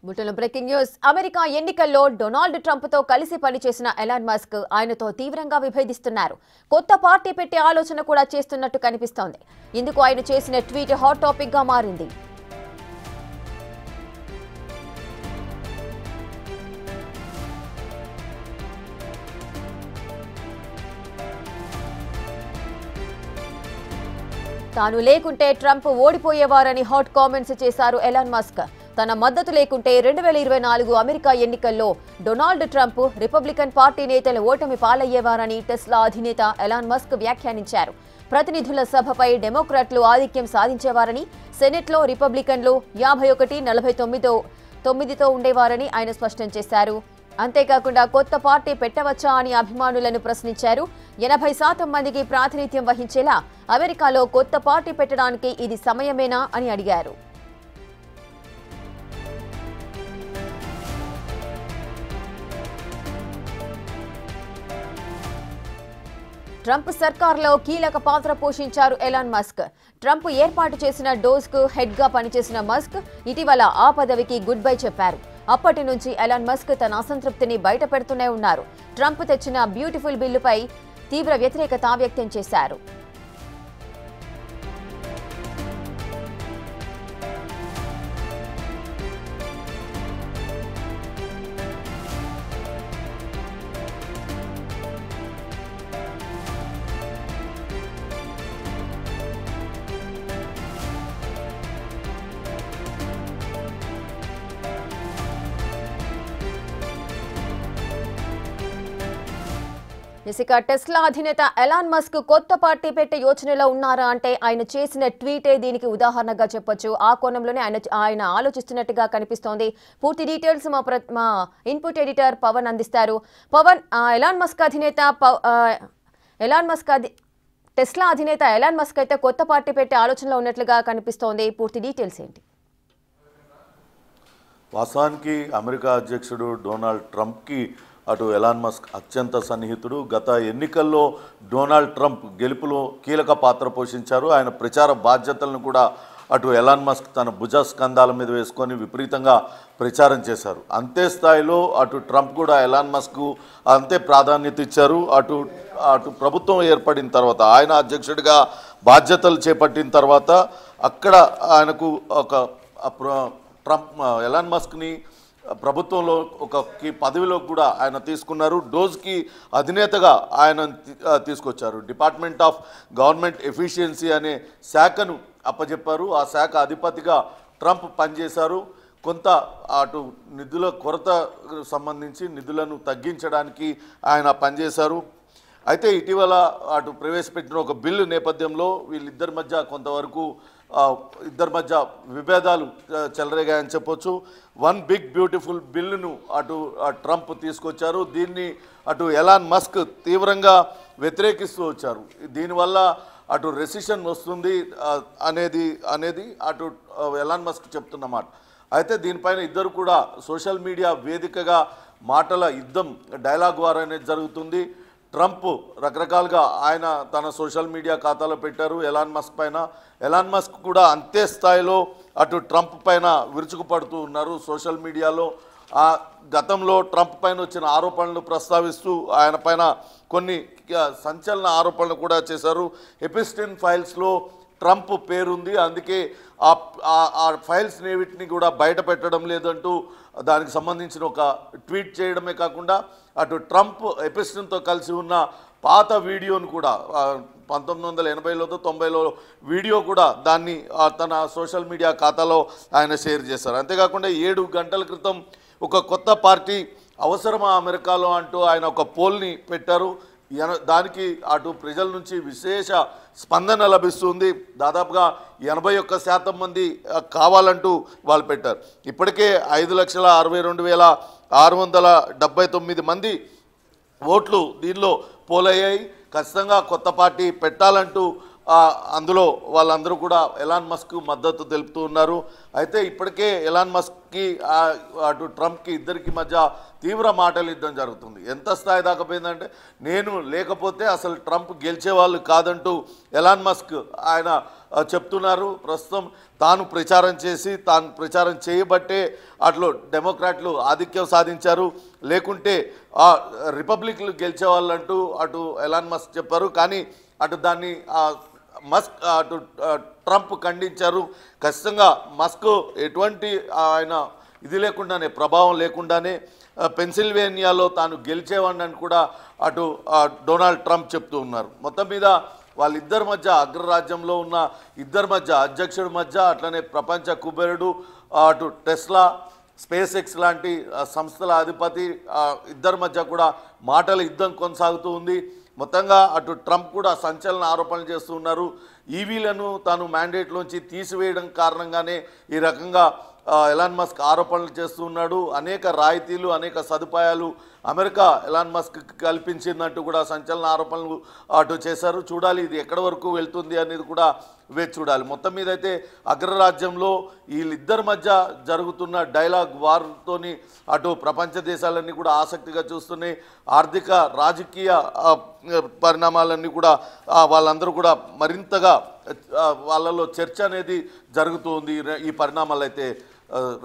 Bulletin breaking news America ఎన్నికల్లో Donald Trump తో కలిసి పనిచేసిన ఎలాన్ మస్క్ ఆయనతో తీవ్రంగా విభేదిస్తున్నారు. కొత్త పార్టీ పెట్టే ఆలోచన కూడా చేస్తున్నట్టు కనిపిస్తోంది. ఇందుకు ఆయన చేసిన ట్వీట్ హాట్ టాపిక్ గా మారింది. తాను లేకుంటే ట్రంప్ ఓడిపోయేవారని హాట్ కామెంట్స్ చేశారు ఎలాన్ మస్క్. తన మద్దతు లేకుంటే 2024 అమెరికా ఎన్నికల్లో డొనాల్డ్ ట్రంప్ రిపబ్లికన్ పార్టీ నేతల ఓటమి పాలయ్యేవారని టెస్లా అధినేత ఎలాన్ మస్క్ వ్యాఖ్యానించారు. ప్రతినిధుల సభపై డెమోక్రాట్లు ఆధిక్యం సాధించేవారని, సెనెట్లో రిపబ్లికన్లు 51-49తో ఉండేవారని ఆయన స్పష్టం చేశారు. అంతేకాకుండా కొత్త పార్టీ పెట్టవచ్చా అని అభిమానులను ప్రశ్నించారు. 80% మందికి ప్రాతినిధ్యం వహించేలా అమెరికాలో కొత్త పార్టీ పెట్టడానికి ఇది సమయమేనా అని అడిగారు. ట్రంప్ సర్కార్లో కీలక పాత్ర పోషించారు ఎలాన్ మస్క్. ట్రంప్ ఏర్పాటు చేసిన డోజ్కు హెడ్గా పనిచేసిన మస్క్ ఇటీవల ఆ పదవికి గుడ్ బై చెప్పారు. అప్పటి నుంచి ఎలాన్ మస్క్ తన అసంతృప్తిని బయట పెడుతూనే ఉన్నారు. ట్రంప్ తెచ్చిన బ్యూటిఫుల్ బిల్లుపై తీవ్ర వ్యతిరేకత వ్యక్తం చేశారు. ఇక టెస్లా అధినేత ఎలాన్ మస్క్ కొత్త పార్టీ పెట్టే యోచనలో ఉన్నారా అంటే ఆయన చేసిన ట్వీటే దీనికి ఉదాహరణగా చెప్పొచ్చు. ఆ కోణంలోనే ఆయన ఆలోచిస్తున్నట్టుగా కనిపిస్తోంది. పూర్తి డీటెయిల్స్ మా ఇన్పుట్ ఎడిటర్ పవన్ అందిస్తారు. పవన్, టెస్లా అధినేత ఎలాన్ మస్క్ అయితే కొత్త పార్టీ పెట్టే ఆలోచనలో ఉన్నట్లుగా కనిపిస్తోంది. పూర్తి డీటెయిల్స్ ఏంటి? వాస్తవానికి అమెరికా అధ్యక్షుడు డొనాల్డ్ ట్రంప్కి అటు ఎలాన్ మస్క్ అత్యంత సన్నిహితుడు. గత ఎన్నికల్లో డొనాల్డ్ ట్రంప్ గెలుపులో కీలక పాత్ర పోషించారు. ఆయన ప్రచార బాధ్యతలను కూడా అటు ఎలాన్ మస్క్ తన భుజస్కంధాల మీద వేసుకొని విపరీతంగా ప్రచారం చేశారు. అంతే స్థాయిలో అటు ట్రంప్ కూడా ఎలాన్ మస్క్కు అంతే ప్రాధాన్యత ఇచ్చారు. అటు ప్రభుత్వం ఏర్పడిన తర్వాత, ఆయన అధ్యక్షుడిగా బాధ్యతలు చేపట్టిన తర్వాత అక్కడ ఆయనకు ఎలాన్ మస్క్ని ప్రభుత్వంలో ఒక పదవిలో కూడా ఆయన తీసుకున్నారు. డోజ్కి అధినేతగా ఆయన తీసుకొచ్చారు. డిపార్ట్మెంట్ ఆఫ్ గవర్నమెంట్ ఎఫిషియన్సీ అనే శాఖను అప్పచెప్పారు. ఆ శాఖ అధిపతిగా ట్రంప్ పనిచేశారు. కొంత అటు నిధుల కొరత సంబంధించి నిధులను తగ్గించడానికి ఆయన పనిచేశారు. అయితే ఇటీవల అటు ప్రవేశపెట్టిన ఒక బిల్లు నేపథ్యంలో వీళ్ళిద్దరి మధ్య కొంతవరకు విభేదాలు చెలరేగాయని చెప్పొచ్చు. వన్ బిగ్ బ్యూటిఫుల్ బిల్లును అటు ట్రంప్ తీసుకొచ్చారు. దీన్ని అటు ఎలాన్ మస్క్ తీవ్రంగా వ్యతిరేకిస్తూ వచ్చారు. దీనివల్ల అటు రెసిషన్ వస్తుంది అనేది అటు ఎలాన్ మస్క్ చెప్తున్నమాట. అయితే దీనిపైన ఇద్దరు కూడా సోషల్ మీడియా వేదికగా మాటల యుద్ధం, డైలాగ్ వార్ అనేది జరుగుతుంది. ట్రంప్ రకరకాలుగా ఆయన తన సోషల్ మీడియా ఖాతాలో పెట్టారు ఎలాన్ మస్క్ పైన. ఎలాన్ మస్క్ కూడా అంతే స్థాయిలో అటు ట్రంప్ పైన విరుచుకుపడుతూ ఉన్నారు సోషల్ మీడియాలో. గతంలో ట్రంప్ పైన వచ్చిన ఆరోపణలు ప్రస్తావిస్తూ ఆయన పైన కొన్ని సంచలన ఆరోపణలు కూడా చేశారు. ఎపిస్టైన్ ఫైల్స్లో ట్రంప్ పేరుంది, అందుకే ఆ ఫైల్స్ ఏవిటిని కూడా బయట పెట్టడం లేదంటూ దానికి సంబంధించిన ఒక ట్వీట్ చేయడమే కాకుండా అటు ట్రంప్ ఎపిస్టైన్తో కలిసి ఉన్న పాత వీడియోను కూడా 1980లో 90లో వీడియో కూడా దాన్ని తన సోషల్ మీడియా ఖాతాలో ఆయన షేర్ చేశారు. అంతేకాకుండా 7 గంటల క్రితం ఒక కొత్త పార్టీ అవసరమా అమెరికాలో అంటూ ఆయన ఒక పోల్ని పెట్టారు. దానికి అటు ప్రజల నుంచి విశేష స్పందన లభిస్తుంది. దాదాపుగా 81% మంది కావాలంటూ వాళ్ళు పెట్టారు. ఇప్పటికే 5,62,679 మంది ఓట్లు దీనిలో పోలయ్యాయి. ఖచ్చితంగా కొత్త పార్టీ పెట్టాలంటూ అందులో వాళ్ళందరూ కూడా ఎలాన్ మస్క్ మద్దతు తెలుపుతూ ఉన్నారు. అయితే ఇప్పటికే ఎలాన్ మస్క్కి అటు ట్రంప్కి ఇద్దరికి మధ్య తీవ్ర మాటల యుద్ధం జరుగుతుంది. ఎంత స్థాయి దాకా పోయిందంటే నేను లేకపోతే అసలు ట్రంప్ గెలిచేవాళ్ళు కాదంటూ ఎలాన్ మస్క్ ఆయన చెప్తున్నారు. ప్రస్తుతం తాను ప్రచారం చేయబట్టే అట్లు డెమోక్రాట్లు ఆధిక్యం సాధించారు, లేకుంటే రిపబ్లిక్లు గెలిచేవాళ్ళంటూ అటు ఎలాన్ మస్క్ చెప్పారు. కానీ అటు దాన్ని అటు ట్రంప్ ఖండించారు. ఖచ్చితంగా మస్క్ ఎటువంటి ఆయన ఇది లేకుండానే, ప్రభావం లేకుండానే పెన్సిల్వేనియాలో తాను గెలిచేవాడిని అని కూడా అటు డొనాల్డ్ ట్రంప్ చెప్తూ ఉన్నారు. మొత్తం మీద వాళ్ళిద్దరి మధ్య, అగ్రరాజ్యంలో ఉన్న ఇద్దరి మధ్య, అధ్యక్షుడి మధ్య, అట్లనే ప్రపంచ కుబేరుడు అటు టెస్లా, స్పేస్ ఎక్స్ లాంటి సంస్థల అధిపతి ఇద్దరి మధ్య కూడా మాటల యుద్ధం కొనసాగుతూ ఉంది. మొత్తంగా అటు ట్రంప్ కూడా సంచలన ఆరోపణలు చేస్తూ ఉన్నారు. ఈవీలను తాను మ్యాండేట్లోంచి తీసివేయడం కారణంగానే ఈ రకంగా ఎలాన్ మస్క్ ఆరోపణలు చేస్తూ ఉన్నాడు. అనేక రాయితీలు, అనేక సదుపాయాలు అమెరికా ఎలాన్ మస్క్ కల్పించిందంటూ కూడా సంచలన ఆరోపణలు అటు చేశారు. చూడాలి ఇది ఎక్కడి వరకు వెళ్తుంది అనేది కూడా వేచి చూడాలి. మొత్తం మీద అయితే అగ్రరాజ్యంలో వీళ్ళిద్దరి మధ్య జరుగుతున్న డైలాగ్ వార్తోని అటు ప్రపంచ దేశాలన్నీ కూడా ఆసక్తిగా చూస్తున్నాయి. ఆర్థిక, రాజకీయ పరిణామాలన్నీ కూడా వాళ్ళందరూ కూడా మరింతగా వాళ్ళలో చర్చ అనేది జరుగుతుంది ఈ పరిణామాలు అయితే.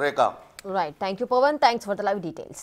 రేఖ. Right. Thank you, Pawan. Thanks for the live details.